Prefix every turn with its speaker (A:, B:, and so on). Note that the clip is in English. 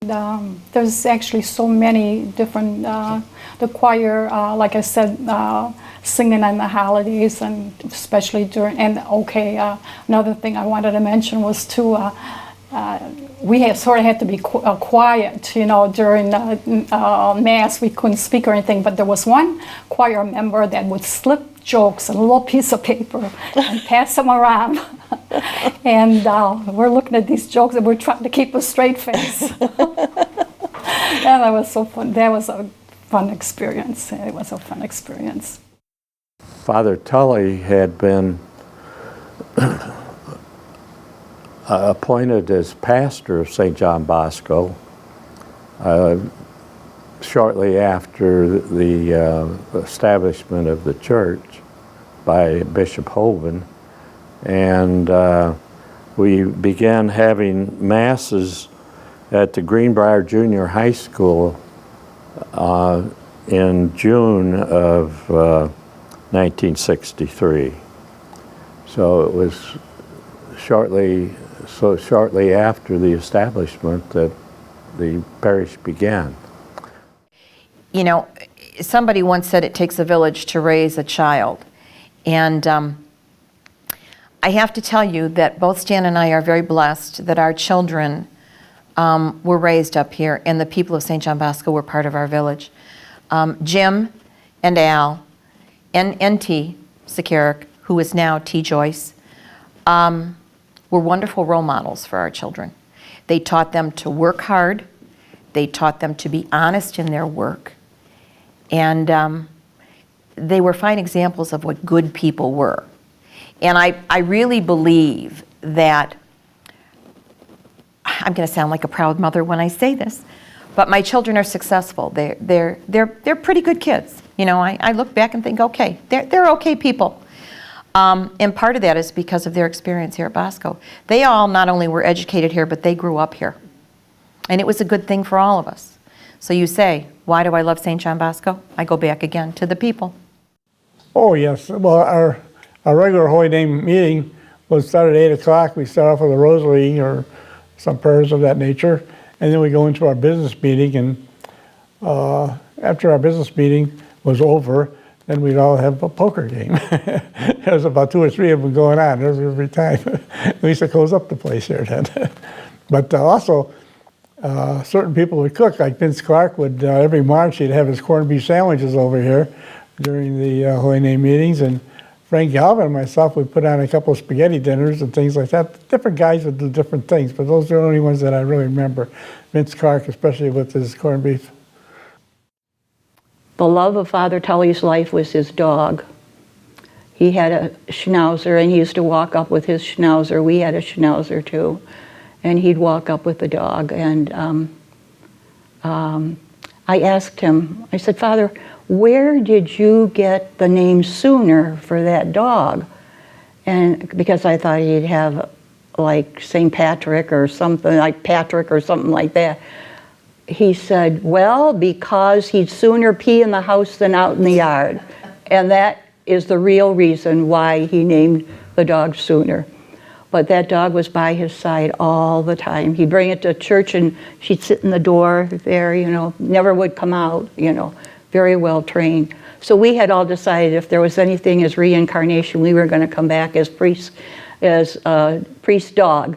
A: There's actually so many different, the choir, like I said, singing on the holidays, and especially during, and another thing I wanted to mention was too, we had to be quiet, during Mass. We couldn't speak or anything, but there was one choir member that would slip jokes on a little piece of paper and pass them around. And we're looking at these jokes and we're trying to keep a straight face. And that was so fun. That was a fun experience. It was a fun experience.
B: Father Tully had been appointed as pastor of St. John Bosco shortly after the establishment of the church by Bishop Hovind. And we began having masses at the Greenbrier Junior High School in June of 1963. So it was shortly after the establishment that the parish began.
C: You know, somebody once said it takes a village to raise a child. And I have to tell you that both Stan and I are very blessed that our children were raised up here, and the people of St. John Bosco were part of our village. Jim and Al and N.T. Sakarik, who is now T. Joyce, were wonderful role models for our children. They taught them to work hard. They taught them to be honest in their work. And they were fine examples of what good people were. And I really believe that, I'm going to sound like a proud mother when I say this, but my children are successful. They're pretty good kids. You know, I look back and think, okay, they're okay people. And part of that is because of their experience here at Bosco. They all not only were educated here, but they grew up here. And it was a good thing for all of us. So you say, why do I love St. John Bosco? I go back again to the people.
D: Oh, yes. Well, our regular Holy Name meeting was start at 8 o'clock. We start off with a rosary or some prayers of that nature. And then we go into our business meeting. And after our business meeting was over, then we'd all have a poker game. There was about 2 or 3 of them going on every time. We used to close up the place here then. But also, certain people would cook, like Vince Clark would, every March he'd have his corned beef sandwiches over here during the Holy Name meetings, and Frank Galvin and myself would put on a couple of spaghetti dinners and things like that. Different guys would do different things, but those are the only ones that I really remember. Vince Clark, especially with his corned beef.
E: The love of Father Tully's life was his dog. He had a Schnauzer, and he used to walk up with his Schnauzer. We had a Schnauzer too. And he'd walk up with the dog. And I asked him, I said, Father, where did you get the name Sooner for that dog? And because I thought he'd have like St. Patrick or something like Patrick or something like that. He said, well, because he'd sooner pee in the house than out in the yard. And that is the real reason why he named the dog Sooner. But that dog was by his side all the time. He'd bring it to church and she'd sit in the door there, you know, never would come out, you know, very well trained. So we had all decided if there was anything as reincarnation, we were going to come back as priest dog.